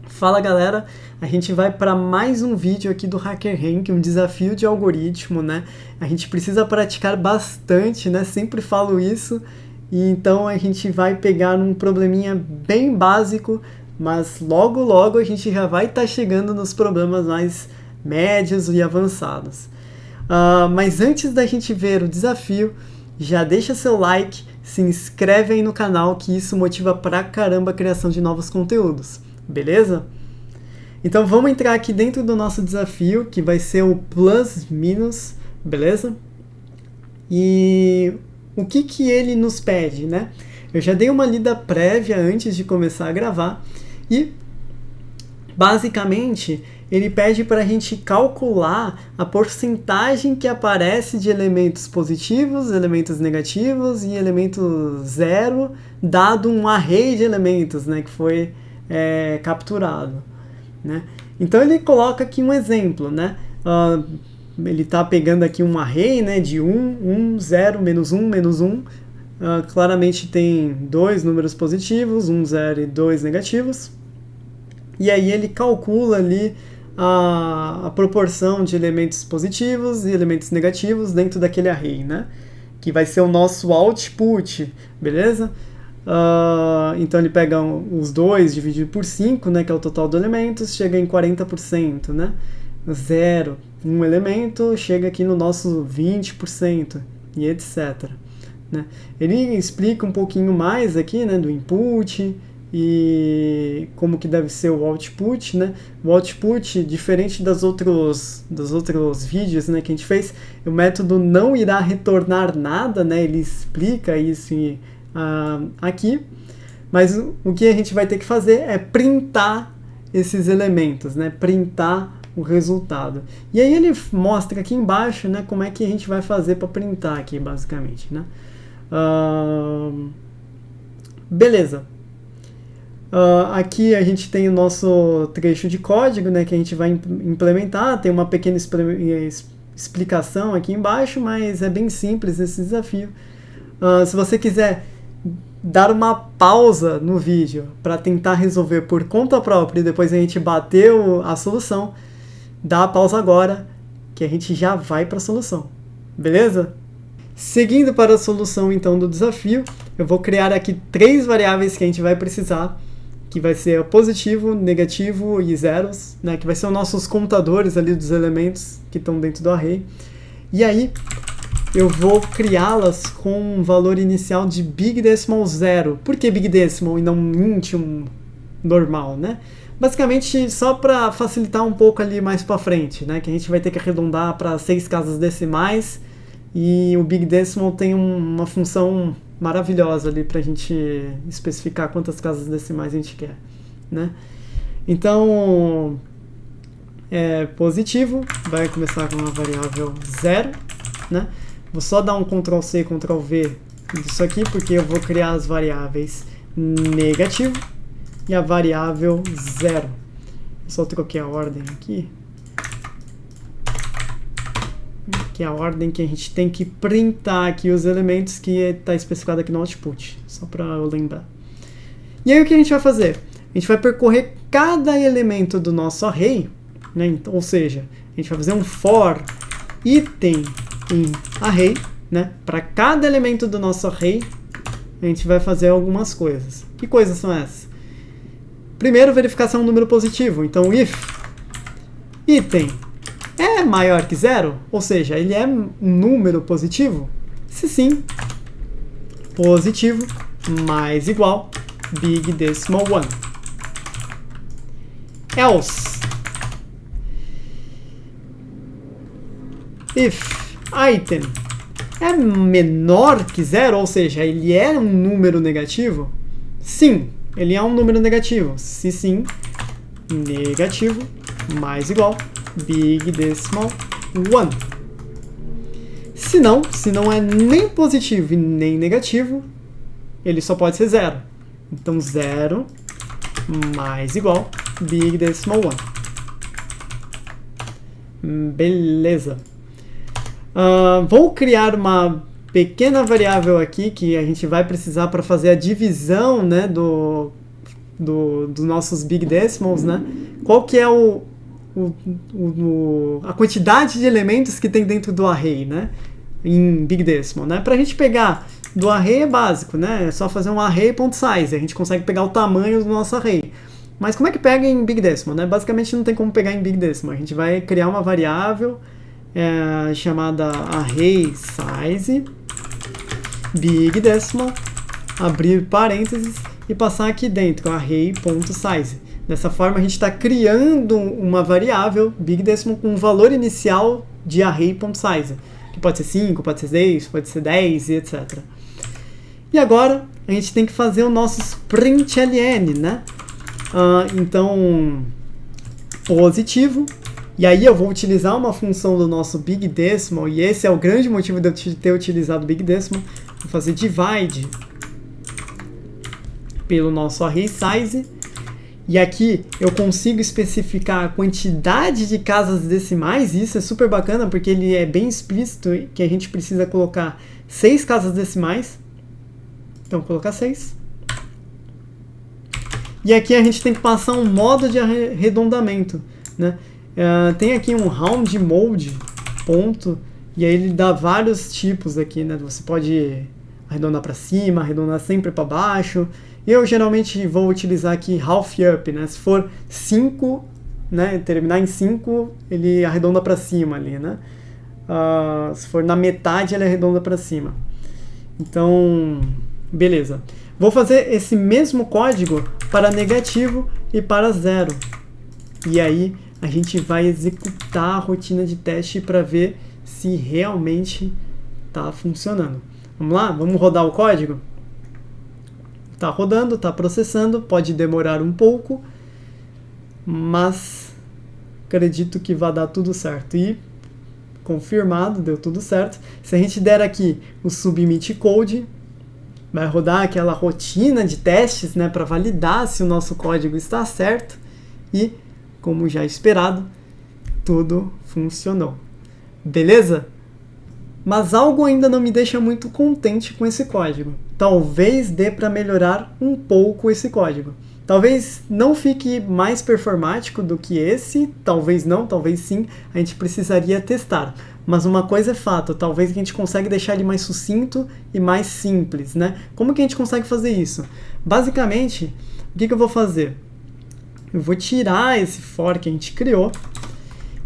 Fala galera, a gente vai para mais um vídeo aqui do HackerRank, um desafio de algoritmo, né? A gente precisa praticar bastante, né? Sempre falo isso, e então a gente vai pegar um probleminha bem básico, mas logo logo a gente já vai estar chegando nos problemas mais médios e avançados. Mas antes da gente ver o desafio, já deixa seu like, se inscreve aí no canal que isso motiva pra caramba a criação de novos conteúdos. Beleza? Então vamos entrar aqui dentro do nosso desafio, que vai ser o plus minus, beleza? E o que ele nos pede, né? Eu já dei uma lida prévia antes de começar a gravar e basicamente ele pede para a gente calcular a porcentagem que aparece de elementos positivos, elementos negativos e elemento zero, dado um array de elementos, né, que foi capturado. Né? Então ele coloca aqui um exemplo, né? Ele está pegando aqui um array, né, de 1, 1, 0, menos 1, menos 1. Claramente tem dois números positivos, 1, 0 e 2 negativos. E aí ele calcula ali a proporção de elementos positivos e elementos negativos dentro daquele array, né? Que vai ser o nosso output, beleza? Então ele pega os 2 dividido por 5, né, que é o total de elementos, chega em 40%, né? 0, um elemento, chega aqui no nosso 20% e etc. Né? Ele explica um pouquinho mais aqui, né, do input e como que deve ser o output, né? O output, diferente dos outros vídeos, né, que a gente fez, o método não irá retornar nada, né? Ele explica isso aqui, mas o que a gente vai ter que fazer é printar esses elementos, né? Printar o resultado. E aí ele mostra aqui embaixo, né, como é que a gente vai fazer para printar aqui, basicamente, né? Beleza. Aqui a gente tem o nosso trecho de código, né, que a gente vai implementar. Tem uma pequena explicação aqui embaixo, mas é bem simples esse desafio. Se você quiser dar uma pausa no vídeo para tentar resolver por conta própria e depois a gente bater a solução, dá a pausa agora que a gente já vai para a solução, beleza? Seguindo para a solução então do desafio, eu vou criar aqui 3 variáveis que a gente vai precisar, que vai ser positivo, negativo e zeros, né, que vai ser os nossos contadores ali dos elementos que estão dentro do array. E aí eu vou criá-las com um valor inicial de Big Decimal 0. Por que Big Decimal e não int normal, né? Basicamente só para facilitar um pouco ali mais para frente, né? Que a gente vai ter que arredondar para 6 casas decimais e o Big Decimal tem uma função maravilhosa ali para a gente especificar quantas casas decimais a gente quer, né? Então, positivo vai começar com uma variável 0, né? Vou só dar um Ctrl+C, Ctrl+V disso aqui, porque eu vou criar as variáveis negativo e a variável 0. Eu só troquei a ordem aqui. Que é a ordem que a gente tem que printar aqui os elementos que está especificado aqui no output. Só para eu lembrar. E aí o que a gente vai fazer? A gente vai percorrer cada elemento do nosso array, né? Ou seja, a gente vai fazer um for item em array, né? Para cada elemento do nosso array, a gente vai fazer algumas coisas. Que coisas são essas? Primeiro, verificar se é um número positivo. Então, if item é maior que 0, ou seja, ele é um número positivo? Se sim, positivo mais igual Big Decimal 1. Else if item é menor que 0, ou seja, ele é um número negativo? Sim, ele é um número negativo. Se sim, negativo mais igual Big Decimal 1. Se não é nem positivo e nem negativo, ele só pode ser 0. Então 0 mais igual Big Decimal 1. Beleza. Vou criar uma pequena variável aqui que a gente vai precisar para fazer a divisão, né, dos nossos big decimals, né? Qual que é a quantidade de elementos que tem dentro do array, né? Em big decimal, né? Para a gente pegar do array é básico, né? É só fazer um array.size, a gente consegue pegar o tamanho do nosso array. Mas como é que pega em big decimal, né? Basicamente não tem como pegar em big decimal. A gente vai criar uma variável chamada array size big decimal, abrir parênteses e passar aqui dentro array.size. Dessa forma a gente está criando uma variável big decimal com um valor inicial de array.size, que pode ser 5, pode ser 6, pode ser 10 e etc. E agora a gente tem que fazer o nosso println, né? Então, positivo. E aí eu vou utilizar uma função do nosso big decimal, e esse é o grande motivo de eu ter utilizado big decimal. Vou fazer divide pelo nosso array size. E aqui eu consigo especificar a quantidade de casas decimais, e isso é super bacana porque ele é bem explícito que a gente precisa colocar 6 casas decimais. Então, colocar 6. E aqui a gente tem que passar um modo de arredondamento, né? Tem aqui um round mode, ponto, e aí ele dá vários tipos aqui, né? Você pode arredondar para cima, arredondar sempre para baixo. Eu geralmente vou utilizar aqui half up, né? Se for 5, né, terminar em 5, ele arredonda para cima ali, né? Se for na metade, ele arredonda para cima. Então, beleza. Vou fazer esse mesmo código para negativo e para 0. E aí a gente vai executar a rotina de teste para ver se realmente está funcionando. Vamos lá? Vamos rodar o código? Está rodando, está processando, pode demorar um pouco, mas acredito que vai dar tudo certo. E confirmado, deu tudo certo. Se a gente der aqui o submit code, vai rodar aquela rotina de testes, né, para validar se o nosso código está certo. E, como já esperado, tudo funcionou. Beleza? Mas algo ainda não me deixa muito contente com esse código. Talvez dê para melhorar um pouco esse código. Talvez não fique mais performático do que esse, talvez não, talvez sim, a gente precisaria testar. Mas uma coisa é fato, talvez a gente consiga deixar ele mais sucinto e mais simples, né? Como que a gente consegue fazer isso? Basicamente, o que eu vou fazer? Eu vou tirar esse for que a gente criou,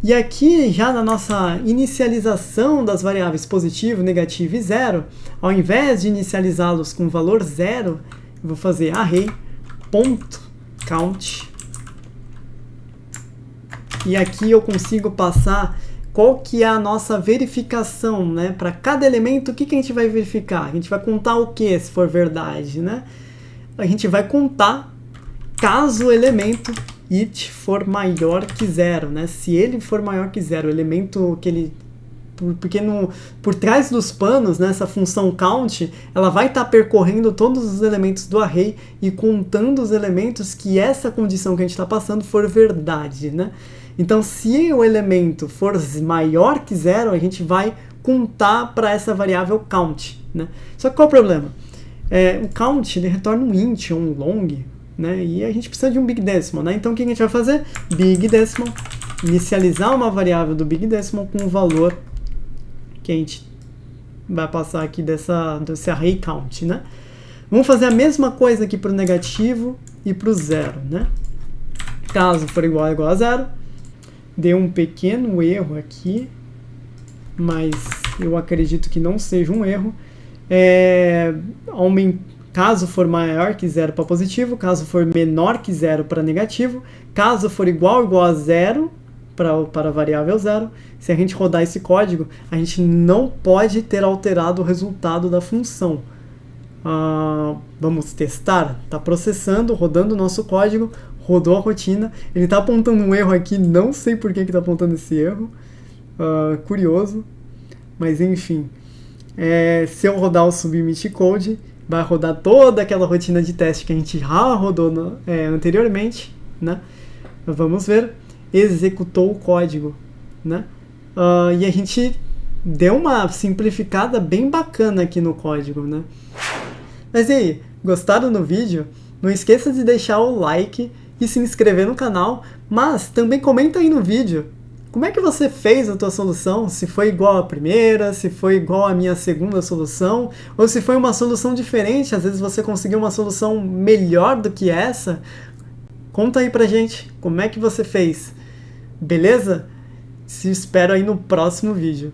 e aqui já na nossa inicialização das variáveis positivo, negativo e 0, ao invés de inicializá-los com valor 0, eu vou fazer array.count. E aqui eu consigo passar qual que é a nossa verificação, né? Para cada elemento, o que a gente vai verificar? A gente vai contar o que, se for verdade, né? A gente vai contar caso o elemento it for maior que 0, né? Se ele for maior que 0, o elemento que ele... Porque por trás dos panos, né, essa função count, ela vai estar percorrendo todos os elementos do array e contando os elementos que essa condição que a gente está passando for verdade, né? Então, se o elemento for maior que 0, a gente vai contar para essa variável count, né? Só que qual é o problema? O count ele retorna um int ou um long, né? E a gente precisa de um big decimal, né? Então o que a gente vai fazer? Big decimal, inicializar uma variável do big decimal com o valor que a gente vai passar aqui desse array count, né? Vamos fazer a mesma coisa aqui para o negativo e para o 0, né? Caso for igual a 0, deu um pequeno erro aqui, mas eu acredito que não seja um erro. Caso for maior que 0 para positivo, caso for menor que 0 para negativo, caso for igual a 0 para a variável 0, se a gente rodar esse código, a gente não pode ter alterado o resultado da função. Vamos testar? Está processando, rodando o nosso código, rodou a rotina, ele está apontando um erro aqui, não sei por que está apontando esse erro, curioso, mas enfim. Se eu rodar o submit code, vai rodar toda aquela rotina de teste que a gente já rodou anteriormente, né? Vamos ver, executou o código, né? E a gente deu uma simplificada bem bacana aqui no código, né? Mas e aí, gostaram do vídeo? Não esqueça de deixar o like e se inscrever no canal, mas também comenta aí no vídeo. Como é que você fez a tua solução? Se foi igual à primeira, se foi igual à minha segunda solução, ou se foi uma solução diferente, às vezes você conseguiu uma solução melhor do que essa. Conta aí pra gente como é que você fez, beleza? Te espero aí no próximo vídeo.